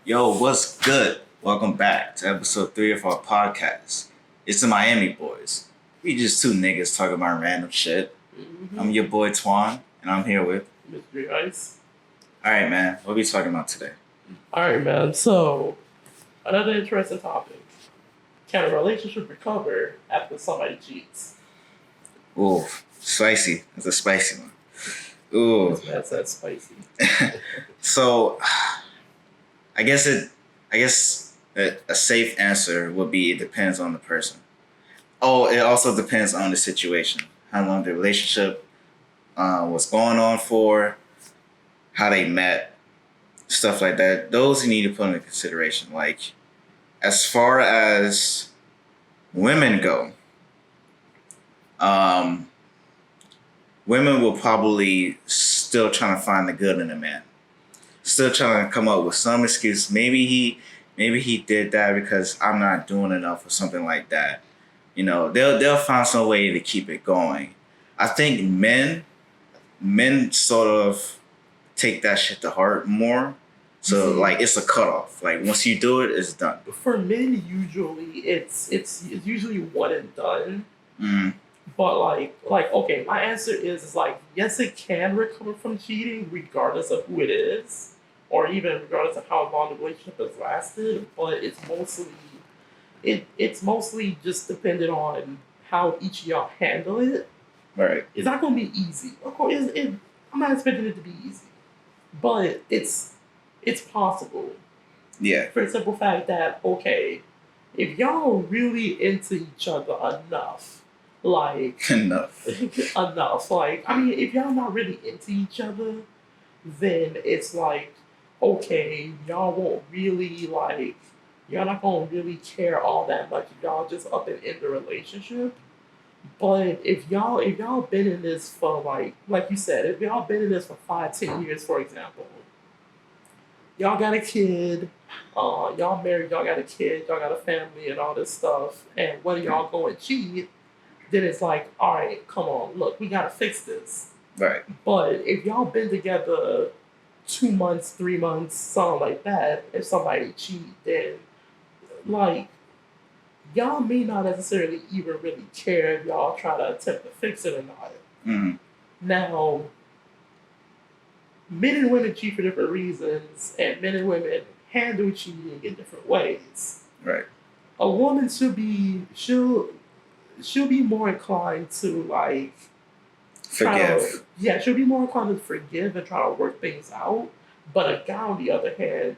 Yo, what's good? Welcome back to episode 3 of our podcast. It's the Miami Boys. We just two niggas talking about random shit. I'm your boy Twan, and I'm here with Mystery Ice. Alright, man. What are we talking about today? Alright, man. So, another interesting topic. Can a relationship recover after somebody cheats? Ooh, spicy. It's a spicy one. Ooh. This man said spicy. So, I guess a safe answer would be it depends on the person. Oh, it also depends on the situation. How long the relationship was going on for, how they met, stuff like that. Those you need to put into consideration. Like, as far as women go, women will probably still trying to find the good in a man. Still trying to come up with some excuse. Maybe he did that because I'm not doing enough or something like that. You know, they'll find some way to keep it going. I think men sort of take that shit to heart more. So like it's a cutoff. Like once you do it, it's done. For men, usually it's usually one and done. Mm. But like okay, my answer is like yes, it can recover from cheating regardless of who it is, or even regardless of how long the relationship has lasted. But it's mostly just dependent on how each of y'all handle it. Right. It's not going to be easy. Of course, I'm not expecting it to be easy, but it's possible. Yeah. For the simple fact that okay, if y'all really into each other enough, like Enough. enough, like I mean, if y'all not really into each other, then it's like okay, y'all won't really like y'all not gonna really care all that much if y'all just up and in the relationship. But if y'all been in this for like you said, if y'all been in this for 5, 10 years, for example, y'all got a kid, y'all married, y'all got a kid, y'all got a family and all this stuff, and when y'all go and cheat, then it's like, all right, come on, look, we gotta fix this. Right. But if y'all been together 2 months, 3 months, something like that, if somebody cheat, then like y'all may not necessarily even really care if y'all try to attempt to fix it or not. Mm-hmm. Now, men and women cheat for different reasons, and men and women handle cheating in different ways. Right. A woman should be she'll be more inclined to like Forgive. she'll be more inclined to forgive and try to work things out. But a guy, on the other hand,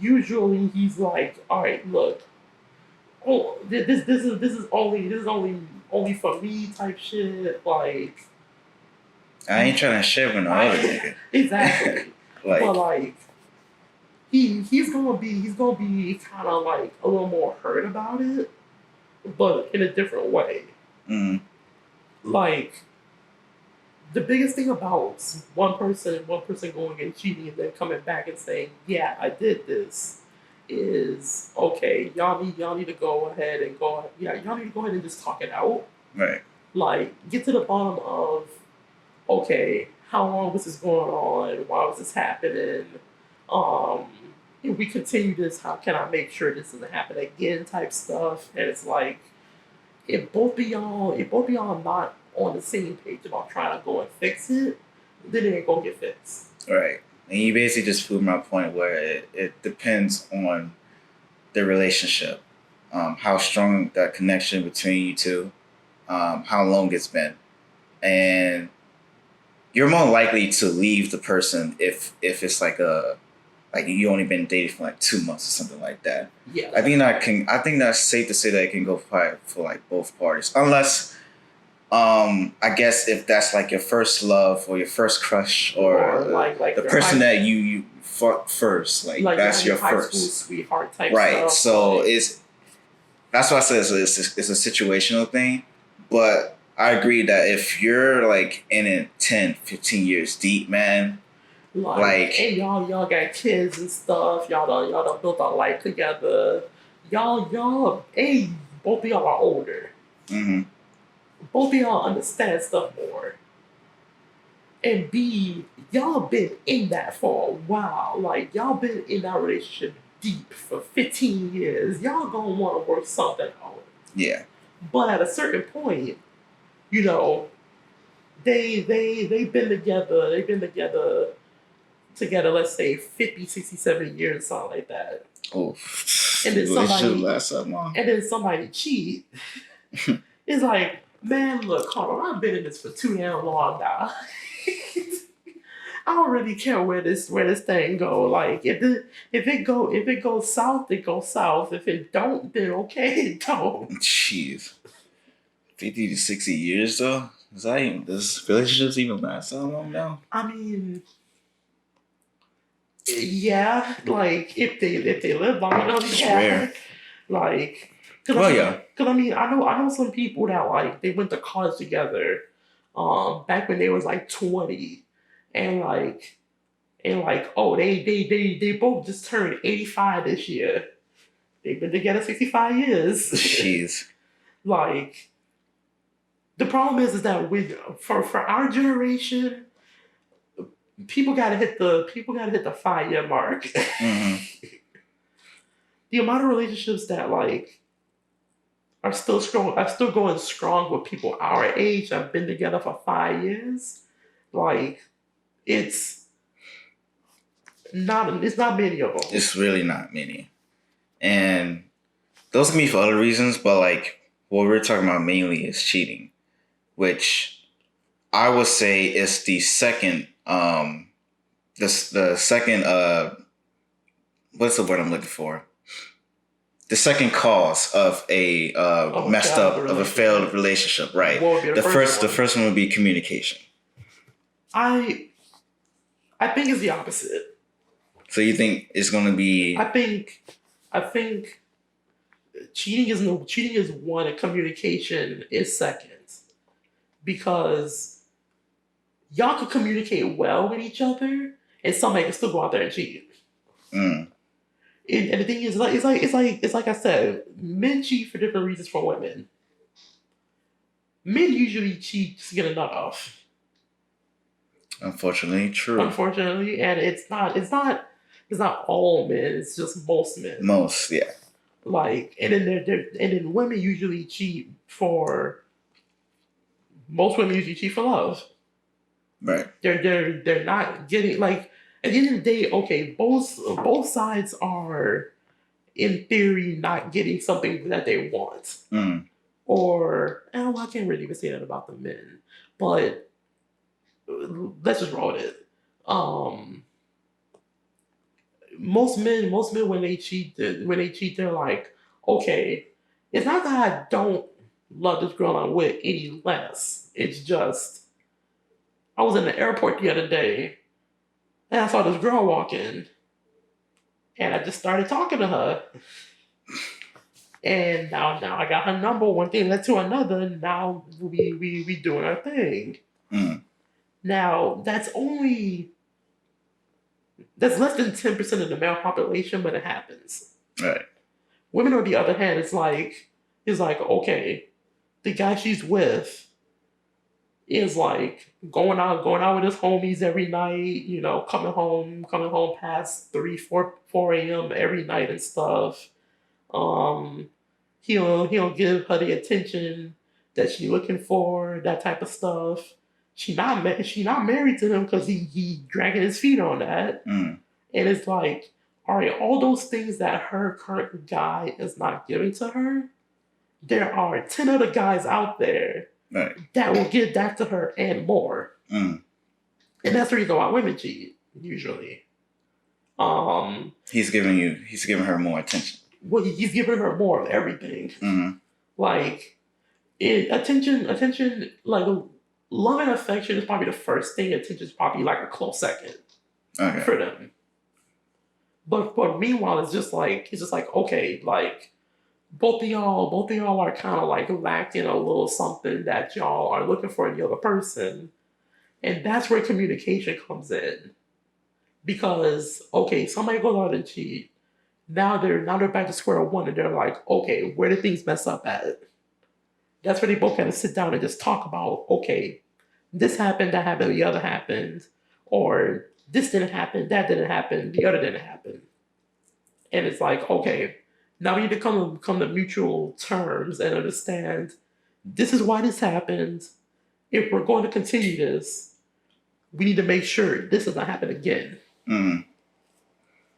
usually he's like, all right, look, oh, this is only for me type shit. Like I ain't trying to share with no other nigga. Exactly. Like, but like he's gonna be kind of like a little more hurt about it, but in a different way. mm, Like the biggest thing about one person going and cheating and then coming back and saying, "Yeah, I did this," is okay. Y'all need to go ahead and go. Yeah, y'all need to go ahead and just talk it out. right. Like get to the bottom of okay, how long was this going on? Why was this happening? Um, if we continue this, how can I make sure this doesn't happen again? Type stuff, and it's like if both of y'all not on the same page about trying to go and fix it, then it ain't gonna get fixed. Right. And you basically just proved my point where it depends on the relationship, how strong that connection between you two, how long it's been. And you're more likely to leave the person if it's like you only been dating for like 2 months or something like that. Yeah. I think that's safe to say that it can go for like both parties. Unless I guess if that's like your first love or your first crush or like the person that you fucked first, like that's your high first school sweetheart type right. stuff. So like, that's why I said it's a situational thing. But I agree that if you're like in it 10, 15 years deep, man, like and y'all got kids and stuff. Y'all done built a life together. Both of y'all are older. mm-hmm. Both of y'all understand stuff more. And B, y'all been in that for a while. Like y'all been in that relationship deep for 15 years. Y'all gonna want to work something out. Yeah. But at a certain point, you know, they've been together. They've been together. Let's say 50, 60, 70 years, something like that. Oh, And then relationship lasts that long. and then somebody cheat. It's like, man, look, hold on, I've been in this for too damn long now. I don't really care where this thing go. Like if it goes south, it goes south. If it don't, then okay, it don't. Jeez, 50 to 60 years though. Does relationships even last that long now? I mean, yeah, like if they live long enough, It's yeah. rare. Like, Yeah. Cause I know some people that like they went to college together, back when they was like 20, and oh they both just turned 85 this year. They've been together 65 years. Jeez. Like the problem is that for our generation, people gotta hit the 5 year mark. Mm-hmm. The amount of relationships that like are still going strong with people our age that have been together for 5 years, like it's not many of them. It's really not many, and those can be for other reasons. But like what we're talking about mainly is cheating, which I would say is the second the second what's the word I'm looking for? The second cause of a failed relationship, right? What would be The first one would be communication. I think it's the opposite. So you think it's going to be? I think cheating is one and communication is second, because y'all could communicate well with each other and somebody can still go out there and cheat. Mm. And the thing is, it's like I said, men cheat for different reasons from women. Men usually cheat to get a nut off. Unfortunately, true. Unfortunately, and it's not all men. It's just most men. Most, yeah. Like, and then women usually cheat for. Most women usually cheat for love. Right. They're not getting, like, at the end of the day. Okay, both sides are, in theory, not getting something that they want. Mm. Or, well, I can't really even say that about the men, but let's just roll with it. Most men when they cheat, they're like, okay, it's not that I don't love this girl I'm with any less. It's just I was in the airport the other day and I saw this girl walk in, and I just started talking to her. And now I got her number. One thing led to another. Now we doing our thing. Mm. Now that's less than 10% of the male population, but it happens. Right. Women, on the other hand, it's like okay, the guy she's with is like going out with his homies every night. You know, coming home past 3, 4 a.m. every night and stuff. He'll give her the attention that she's looking for, that type of stuff. She not married to him because he dragging his feet on that. Mm. And it's like, all right, all those things that her current guy is not giving to her, there are 10 other guys out there, right, that will give that to her and more. Mm. And that's the reason why women cheat, usually. He's giving her more attention. Well, he's giving her more of everything. Mm-hmm. Like, attention, like, love and affection is probably the first thing. Attention is probably like a close second, okay, for them. But meanwhile, it's just like okay, like both of y'all are kind of like lacking a little something that y'all are looking for in the other person, and that's where communication comes in. Because okay, somebody goes out and cheat. Now they're back to square one, and they're like, okay, where did things mess up at? That's where they both kind of sit down and just talk about, okay, this happened, that happened, the other happened, or this didn't happen, that didn't happen, the other didn't happen. And it's like, okay, now we need to come to mutual terms and understand this is why this happened. If we're going to continue this, we need to make sure this does not happen again. Mm.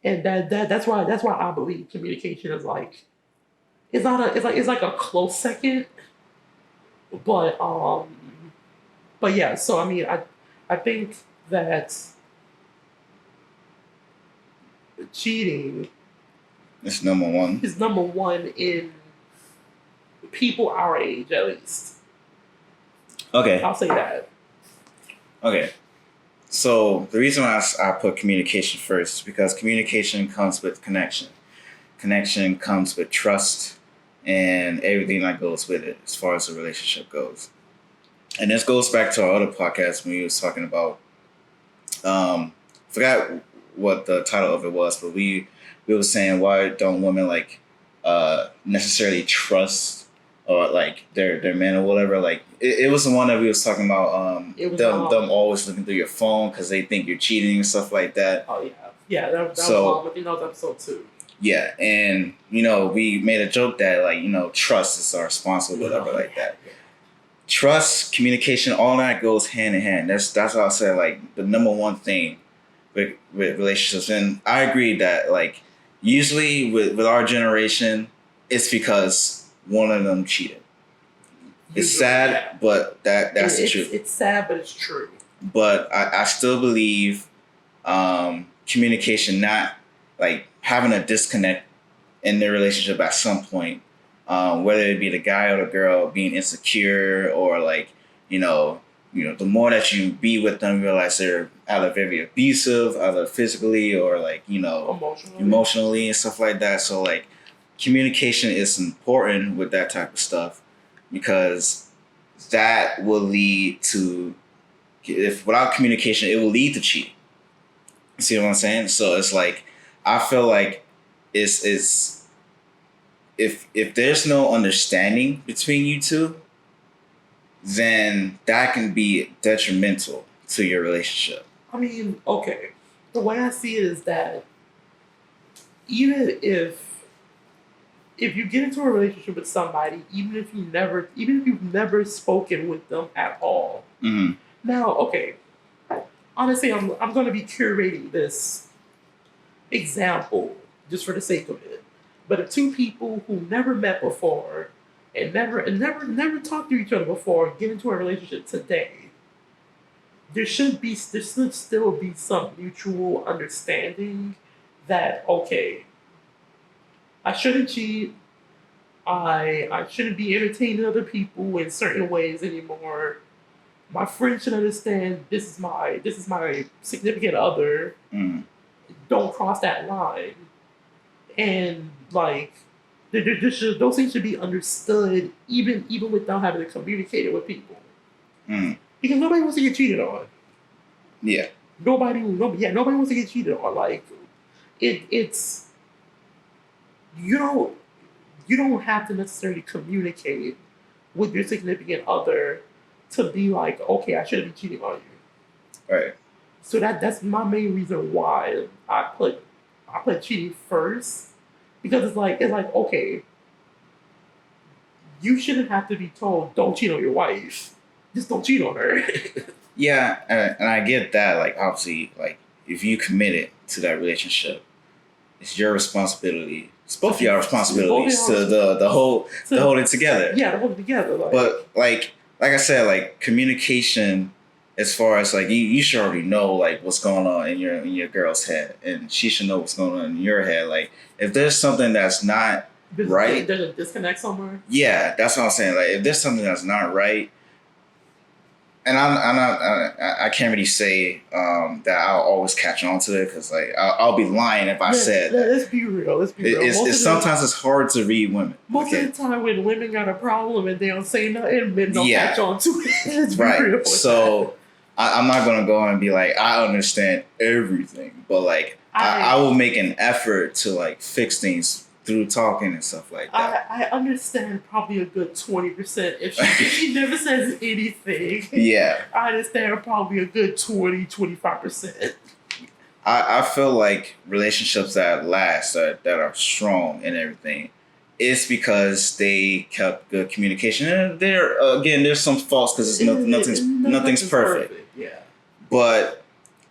And that's why I believe communication is like it's like a close second, but yeah. So I mean, I think that cheating It's number one. is number one in people our age, at least. Okay. I'll say that. Okay. So the reason why I put communication first is because communication comes with connection. Connection comes with trust and everything that goes with it as far as the relationship goes. And this goes back to our other podcast when we was talking about forgot what the title of it was, but we were saying why don't women like necessarily trust or like their men or whatever. Like it was the one that we was talking about. Them always looking through your phone because they think you're cheating and stuff like that. Oh yeah. That was all within those episode 2. Yeah, and we made a joke that like trust is our responsibility, whatever like that. Trust, communication, all that goes hand in hand. That's how I say like the number one thing with relationships. And I agree that like usually with our generation, it's because one of them cheated. It's sad, but that's the truth. It's sad, but it's true. But I still believe communication, not like having a disconnect in their relationship at some point, whether it be the guy or the girl being insecure or like, the more that you be with them, you realize they're either very abusive, either physically or like, emotionally and stuff like that. So like communication is important with that type of stuff because that will lead to, if without communication, it will lead to cheating. See what I'm saying? So it's like, I feel like it's if there's no understanding between you two, then that can be detrimental to your relationship. I mean, okay. The way I see it is that even if you get into a relationship with somebody, even if you've never spoken with them at all. Mm-hmm. Now, okay. Honestly, I'm going to be curating this example just for the sake of it. But if two people who never met before and never talked to each other before get into a relationship today, there should still be some mutual understanding that okay, I shouldn't cheat. I shouldn't be entertaining other people in certain ways anymore. My friends should understand this is my significant other. Mm. Don't cross that line. And like those things should be understood even without having to communicate it with people. Mm. Because nobody wants to get cheated on. Yeah. Nobody wants to get cheated on. Like it's you don't have to necessarily communicate with your significant other to be like, okay, I shouldn't be cheating on you. Right. So that's my main reason why I put cheating first. Because it's like okay, you shouldn't have to be told don't cheat on your wife. Just don't cheat on her. Yeah, and I get that. Like obviously, like if you committed to that relationship, it's your responsibility. It's both of y'all responsibilities to hold it together. Yeah, to hold it together. Like. But like I said, like communication, as far as like you should already know like what's going on in your girl's head, and she should know what's going on in your head. Like if there's something that's not right, there's a disconnect somewhere. Yeah, that's what I'm saying. Like if there's something that's not right, and I can't really say that I'll always catch on to it because like I'll be lying if I said. Let's be real. Sometimes it's hard to read women. Most of the time when women got a problem and they don't say nothing, men don't catch on to it. Let's be real. So I'm not gonna go and be like I understand everything, but like I will make an effort to like fix things through talking and stuff like that. I understand probably a good 20%. If she never says anything, Yeah. I understand probably a good 25%. I feel like relationships that last, that are strong and everything, it's because they kept good communication. And there, again, there's some faults because nothing's perfect. Yeah. But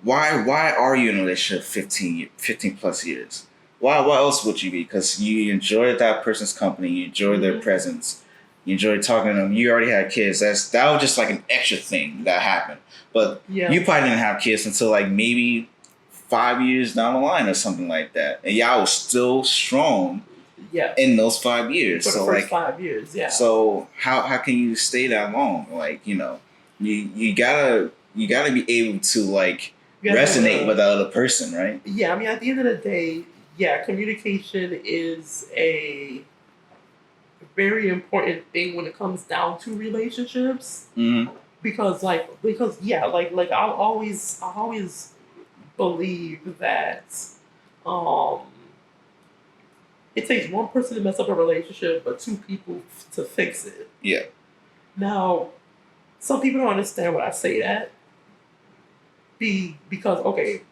why are you in a relationship 15 plus years? Why else would you be? Because you enjoy that person's company, you enjoy their presence, you enjoy talking to them. You already had kids. That was just like an extra thing that happened. But you probably didn't have kids until like maybe 5 years down the line or something like that, and y'all was still strong. Yeah. In those 5 years. For the first 5 years, yeah. So how can you stay that long? Like, you gotta be able to like resonate with the other person, right? Yeah, I mean, at the end of the day, yeah, communication is a very important thing when it comes down to relationships. Mm-hmm. Because I'll always believe that it takes one person to mess up a relationship, but two people to fix it. Yeah. Now, some people don't understand when I say that. Because okay,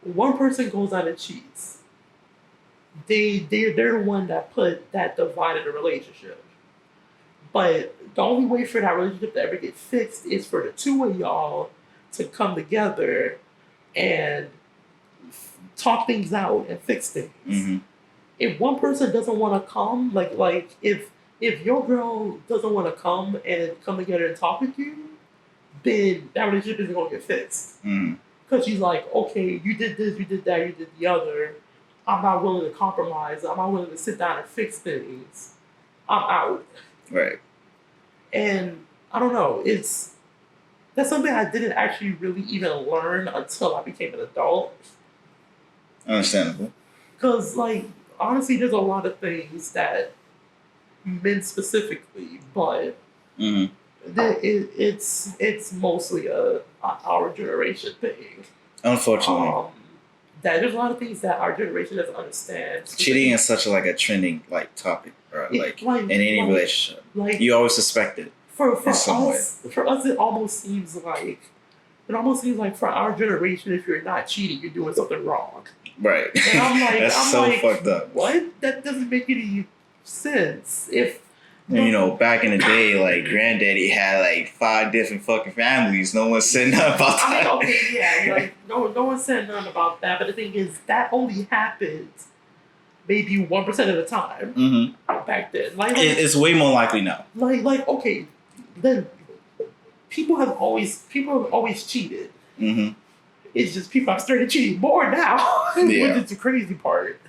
one person goes out and cheats. They're the one that divided the relationship. But the only way for that relationship to ever get fixed is for the two of y'all to come together and talk things out and fix things. Mm-hmm. If one person doesn't want to come, like if your girl doesn't want to come and come together and talk with you, then that relationship isn't going to get fixed. Mm-hmm. Because she's like, okay, you did this, you did that, you did the other. I'm not willing to compromise. I'm not willing to sit down and fix things. I'm out. Right. And I don't know. That's something I didn't actually really even learn until I became an adult. Understandable. Because, like, honestly, there's a lot of things that men specifically, but mm-hmm. it's mostly a our generation thing. Unfortunately. That there's a lot of things that our generation doesn't understand. Cheating is such a trending like topic, right? In any relationship, you always suspect it. For us, it almost seems like for our generation, if you're not cheating, you're doing something wrong. Right. And I'm like, that's fucked up. What? That doesn't make any sense. Back in the day, like granddaddy had like 5 different fucking families. No one said nothing about that. I mean, okay, yeah, like no one said nothing about that. But the thing is, that only happens maybe 1% of the time. Mm-hmm. Back then, it's way more likely now. Okay, then people have always cheated. Mm-hmm. It's just people have started cheating more now, which is the crazy part.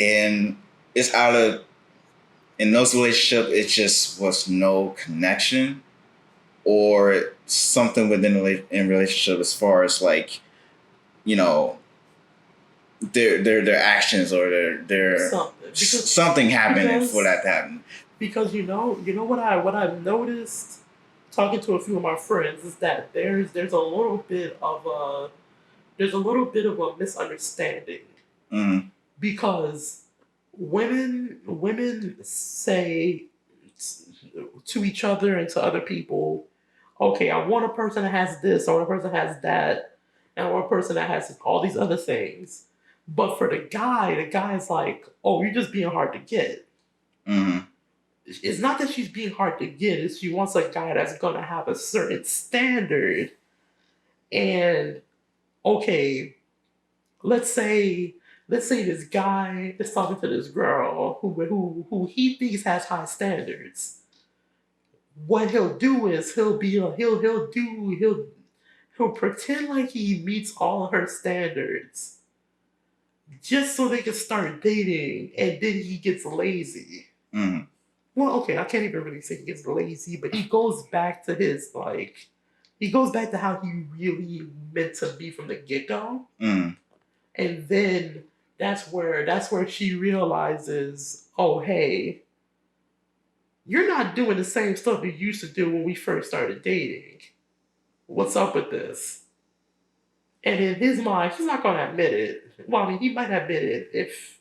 And it's in those relationships, it just was no connection or something within in relationship as far as like, their actions or their something happened for that to happen. Because what I've noticed talking to a few of my friends is that there's a little bit of a misunderstanding. Mm-hmm. Because women say to each other and to other people, okay, I want a person that has this, I want a person that has that, and I want a person that has all these other things. But for the guy's like, oh, you're just being hard to get. Mm-hmm. It's not that she's being hard to get, it's she wants a guy that's gonna have a certain standard. And okay, let's say this guy is talking to this girl who he thinks has high standards. What he'll do is he'll pretend like he meets all of her standards just so they can start dating, and then he gets lazy. Mm-hmm. Well, okay, I can't even really say he gets lazy, but he goes back to how he really meant to be from the get-go. Mm-hmm. And then that's where she realizes, oh, hey, you're not doing the same stuff you used to do when we first started dating. What's up with this? And in his mind, he's not going to admit it. Well, I mean, he might admit it if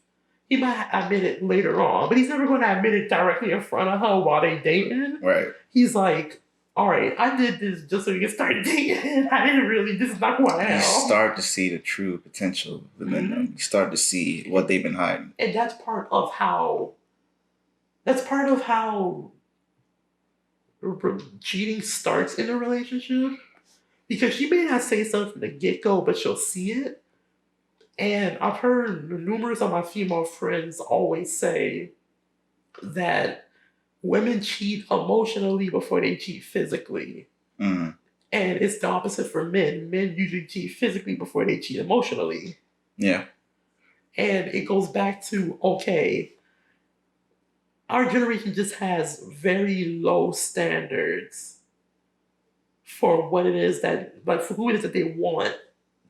He might admit it later on, but he's never going to admit it directly in front of her while they dating. Right. He's like, all right, I did this just so we can start dating. I didn't really, this is not who I am. You start to see the true potential within them. You start to see what they've been hiding. And that's part of how cheating starts in a relationship. Because she may not say something from the get-go, but she'll see it. And I've heard numerous of my female friends always say that women cheat emotionally before they cheat physically. Mm-hmm. And it's the opposite for men. Men usually cheat physically before they cheat emotionally. Yeah. And it goes back to, okay, our generation just has very low standards for what it is that, like, for who it is that they want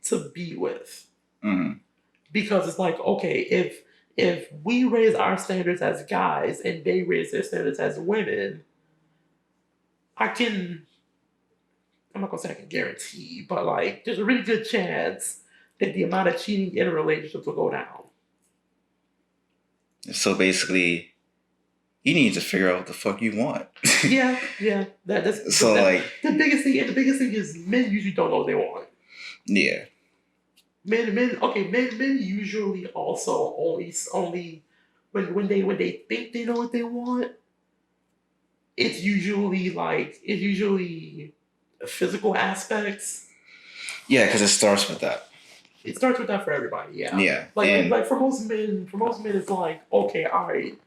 to be with. Mm-hmm. Because it's like, okay, if we raise our standards as guys and they raise their standards as women, I'm not gonna say I can guarantee, but like there's a really good chance that the amount of cheating in a relationship will go down. So basically, you need to figure out what the fuck you want. Yeah. That's so like the biggest thing. And the biggest thing is men usually don't know what they want. Yeah. Men usually also only when they think they know what they want, it's usually physical aspects. Yeah, because it starts with that. It starts with that for everybody, yeah. Yeah. Like for most men, it's like, okay, all right,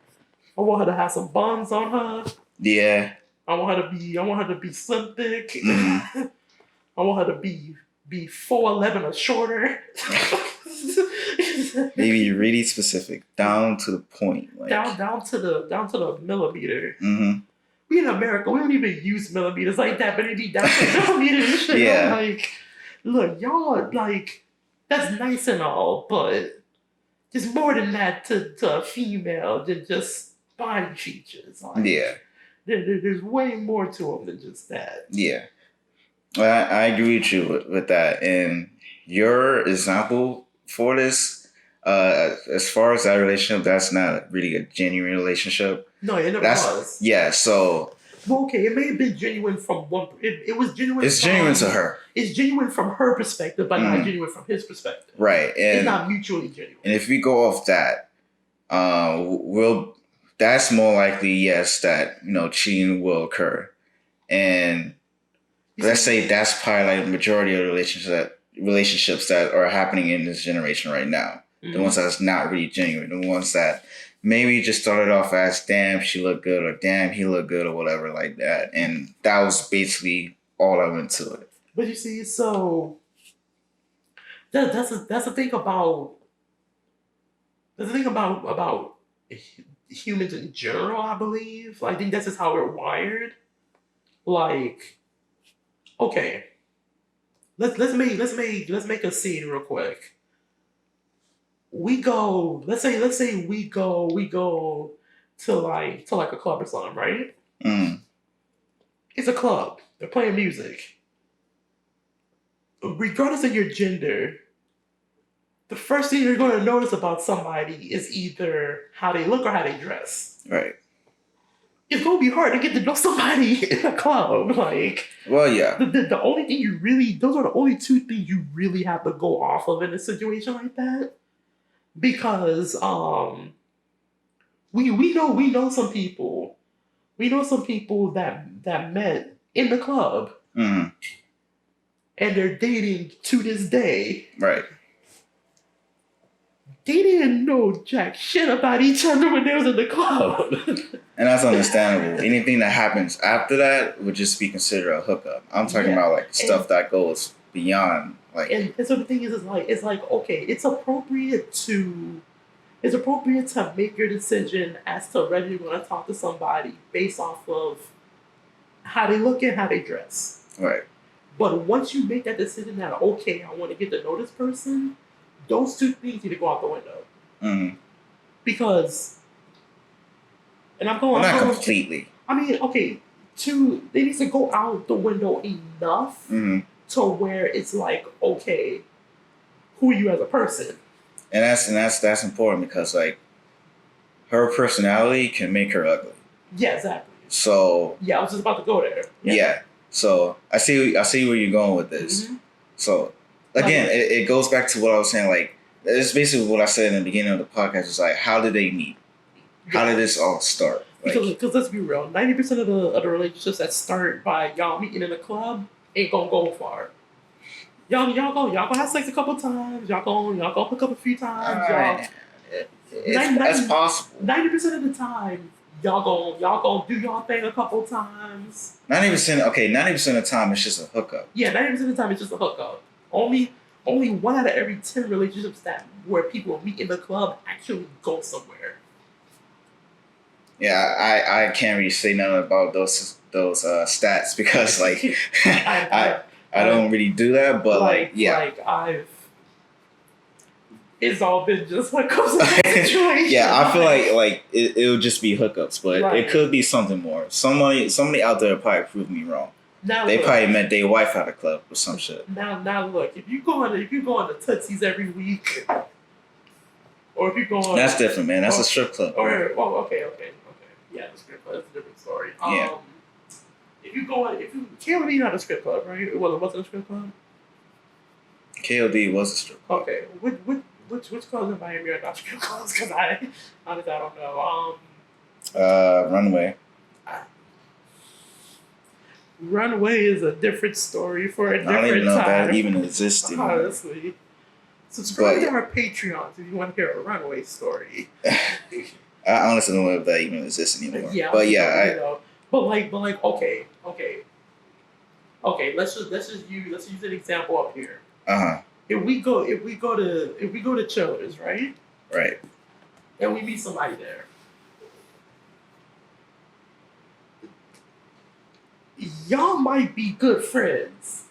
I want her to have some buns on her. Yeah. I want her to be slim thick. Mm-hmm. I want her to be 4'11" or shorter. Maybe really specific, down to the point. Like. Down to the millimeter. Mm-hmm. We in America, we don't even use millimeters like that, but it be down to millimeters and shit. Yeah. I'm like, look, y'all, like, that's nice and all, but there's more than that to a female than just body features. Like, yeah. There's way more to them than just that. Yeah. Well, I agree with you with that. And your example for this, as far as that relationship, that's not really a genuine relationship. No, it never was. Yeah, so... Well, okay, it may have been genuine from one... It was genuine. It's genuine to her. It's genuine from her perspective, but not genuine from his perspective. Right. And it's not mutually genuine. And if we go off that, that's more likely, yes, that, cheating will occur. And let's say that's probably like the majority of the relationships that are happening in this generation right now. Mm-hmm. The ones that's not really genuine. The ones that maybe just started off as, damn, she looked good, or damn, he looked good, or whatever like that. And that was basically all I went to it. But you see, so that's the thing about humans in general, I believe. I think that's just how we're wired. Like, okay, let's make a scene real quick. Let's say we go to like a club or something, right? Mm. It's a club. They're playing music. Regardless of your gender, the first thing you're going to notice about somebody is either how they look or how they dress. Right. It's going to be hard to get to know somebody in a club. Like, well, yeah. The only thing those are the only two things you really have to go off of in a situation like that. Because we know some people. We know some people that met in the club. Mm-hmm. And they're dating to this day. Right. They didn't know jack shit about each other when they was in the club. And that's understandable. Anything that happens after that would just be considered a hookup. I'm talking about like stuff that goes beyond like. And so the thing is like okay, it's appropriate to make your decision as to whether you're going to talk to somebody based off of how they look and how they dress. Right. But once you make that decision that, okay, I want to get to know this person, those two things need to go out the window. Mm-hmm. Because, and I'm going... Not completely. I mean, okay, they need to go out the window enough to where it's like, okay, who are you as a person? And that's important because, like, her personality can make her ugly. Yeah, exactly. So yeah, I was just about to go there. Yeah. So I see where you're going with this. Mm-hmm. So again, it goes back to what I was saying. Like, it's basically what I said in the beginning of the podcast. It's like, how did they meet? How did this all start? Like, because let's be real, 90% of the relationships that start by y'all meeting in a club ain't gonna go far. Y'all gonna have sex a couple times. Y'all gonna hook up a few times. that's possible. 90% of the time, y'all gonna do y'all thing a couple times. 90%. Okay, 90% of the time it's just a hookup. Yeah, 90% of the time it's just a hookup. Only 1 out of every 10 relationships where people meet in the club actually go somewhere. Yeah, I can't really say nothing about those stats because like I don't really do that, but it's all been just hookups situation. Yeah, I feel like it'll just be hookups, but it could be something more. Somebody out there probably proved me wrong. They probably met their wife at a club or some shit. Now look, if you go to Tootsie's every week, or if you go on, that's different, man. That's a strip club. Okay. Yeah, the strip club, that's a different story. KOD not a strip club, right? It wasn't a strip club. KOD was a strip club. Okay, which clubs in Miami are not strip clubs? Because honestly I don't know. Runway. Runway is a different story for a different time. I don't even know if that even exists anymore. Honestly. Subscribe to our Patreons if you want to hear a Runway story. I honestly don't know if that even exists anymore. Yeah, but yeah, okay. Let's just use an example up here. If we go to Childers, right? Right. And we meet somebody there. Y'all might be good friends.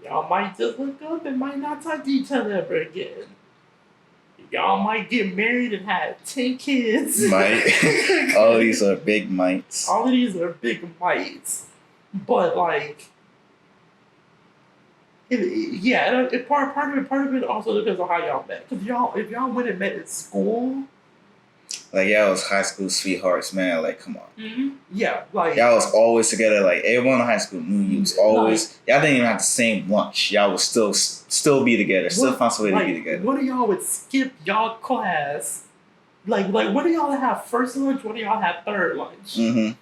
Y'all might just look up and might not talk to each other ever again. Y'all might get married and have 10 kids. Might. All these are big mites. All of these are big mites. But like, part of it also depends on how y'all met. Because if y'all went and met in school, like y'all was high school sweethearts, man. Like, come on. Mm-hmm. Yeah, like y'all was always together. Like everyone in high school knew you was always. Y'all didn't even have the same lunch. Y'all would still be together. Still find some way to be together. What do y'all would skip y'all class? Like what do y'all have first lunch? What do y'all have third lunch? Mm-hmm.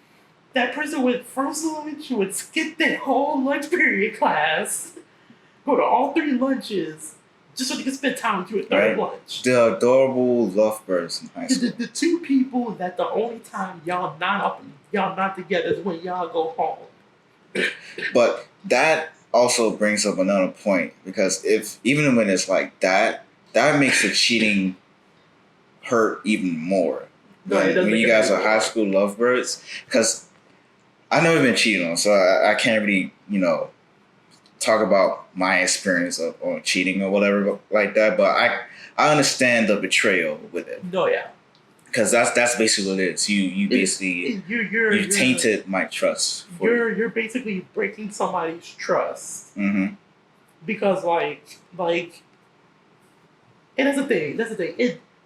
That person with first lunch would skip that whole lunch period class, go to all 3 lunches, just so they can spend time with you at third lunch. The adorable lovebirds in high school. The 2 people that the only time y'all not together is when y'all go home. But that also brings up another point, because even when it's like that makes the cheating hurt even more. When you guys are high school lovebirds, because I've never been cheated on, so I can't really talk about my experience on cheating or whatever like that, but I understand the betrayal with it. No, yeah. Because that's basically what it is. You basically you tainted my trust. You're basically breaking somebody's trust. Mm-hmm. Because and that's the thing.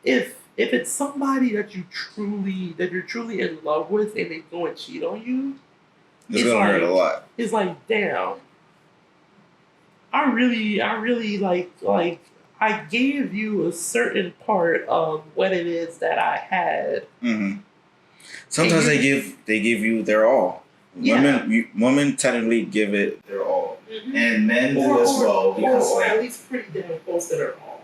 If it's somebody that you're truly in love with and they go and cheat on you, it's gonna hurt a lot. It's like, damn. I really like I gave you a certain part of what it is that I had. Mm-hmm. Sometimes they give you their all. Yeah. Women technically give it their all, mm-hmm. and men do as well, because or at least pretty damn close to their all.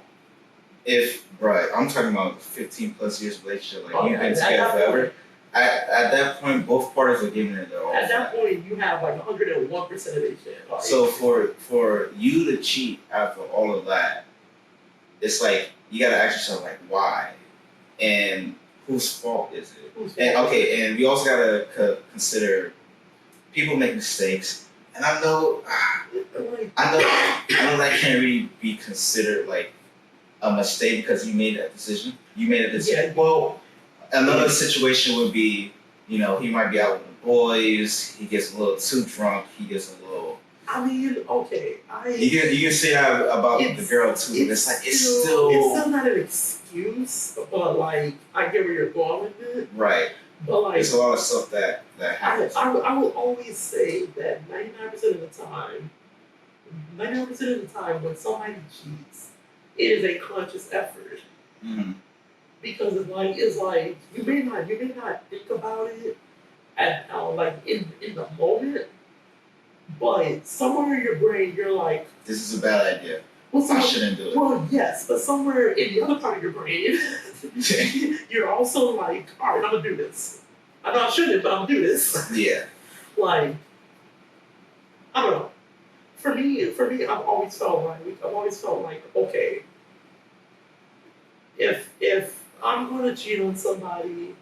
I'm talking about 15 plus years relationship, like you've been together forever. At that point, both parties are giving it their all. At that point, you have like 101% of their shit. Like, so for you to cheat after all of that, it's like you gotta ask yourself, like, why, and whose fault is it? And we also gotta consider people make mistakes, and I know that can't really be considered like a mistake because you made that decision. Yeah. Well. Another situation would be, he might be out with the boys, he gets a little too drunk, he gets a little I mean, okay, You can say that about the girl too. It's like it's still not an excuse, but like I get where you're going with it. right. But like There's a lot of stuff that happens. I will always say that 99% of the time, 99% of the time when somebody cheats, it is a conscious effort. Mm-hmm. Because it's like you may not think about it at like in the moment, but somewhere in your brain you're like, this is a bad idea. well, I shouldn't do it. Well, yes, but somewhere in the other part of your brain, you're also like, all right, I'm gonna do this. I know I shouldn't, but I'm gonna do this. Yeah. Like, I don't know. For me, I've always felt like, okay, if I'm gonna cheat on somebody,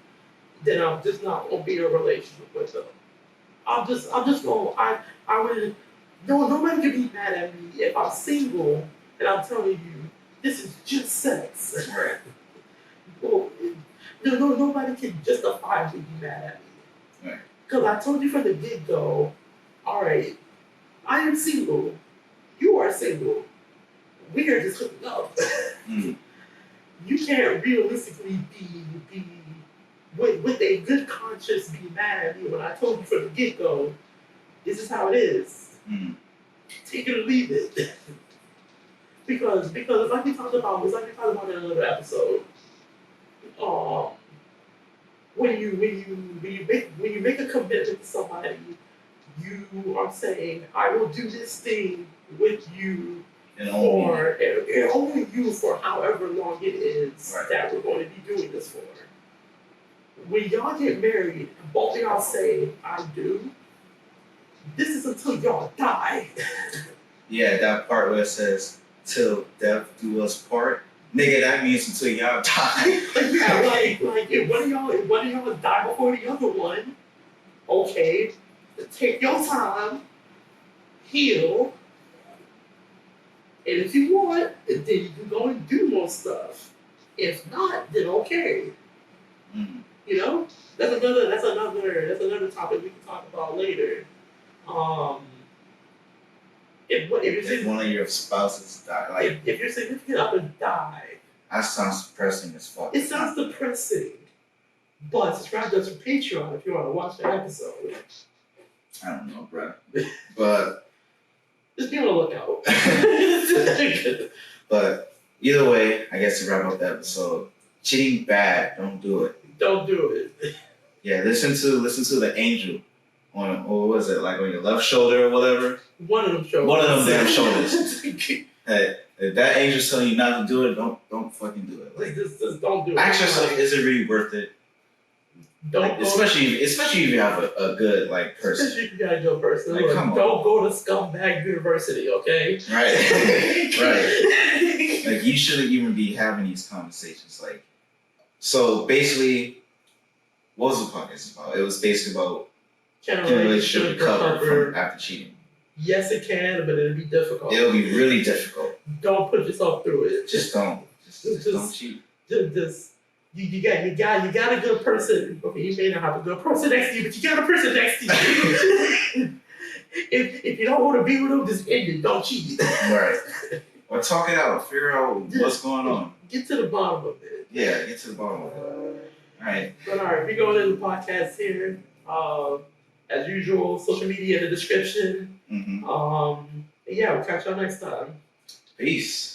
then I'm just not gonna be in a relationship with them. I'm just gonna I would nobody can be mad at me if I'm single and I'm telling you this is just sex. Right. Well, nobody can justifiably be mad at me. Right. Because I told you from the get go, all right, I am single, you are single, we are just hooking up. Mm. You can't realistically be with a good conscience be mad at me when I told you from the get go, this is how it is. Mm. Take it or leave it. because like we talked about, in another episode, um, when you make a commitment to somebody, you are saying, I will do this thing with you And only you for however long it is right. that we're going to be doing this for. When y'all get married, both of y'all say, I do, this is until y'all die. Yeah, that part where it says, till death do us part. Nigga, that means until y'all die. Yeah, like if one of y'all die before the other one, okay, take your time, heal, and if you want, then you can go and do more stuff. If not, then okay. Mm. You know? That's another topic we can talk about later. If one of your spouses die, like if your significant other died, that sounds depressing as fuck. it sounds depressing. But subscribe to us on Patreon if you want to watch that episode. I don't know, bro. But just be on the lookout. But either way, I guess to wrap up the episode, cheating bad. Don't do it. Don't do it. Yeah, listen to the angel on what was it, like on your left shoulder or whatever. One of them shoulders. One of them damn shoulders. Hey, if that angel's telling you not to do it, don't fucking do it. Like, just don't do it. Ask yourself, is it really worth it? Don't especially if you have a good like person. Especially if you got a good person. Like, come on. Don't go to scumbag university, okay? Right. Right. Like you shouldn't even be having these conversations. Like, so basically, what was the podcast about? It was basically about can a relationship recover from after cheating. Yes, it can, but it'll be difficult. It'll be really difficult. Don't put yourself through it. Just don't. Just don't cheat. You got a good person. Okay, you may not have a good person next to you, but you got a person next to you. if you don't want to be with them, just end it. Don't cheat. Right. Or talk it out. Figure out what's going on. Get to the bottom of it. Yeah, get to the bottom of it. All right. But all right, we're going into the podcast here. As usual, social media in the description. Mm-hmm. Yeah, we'll catch y'all next time. Peace.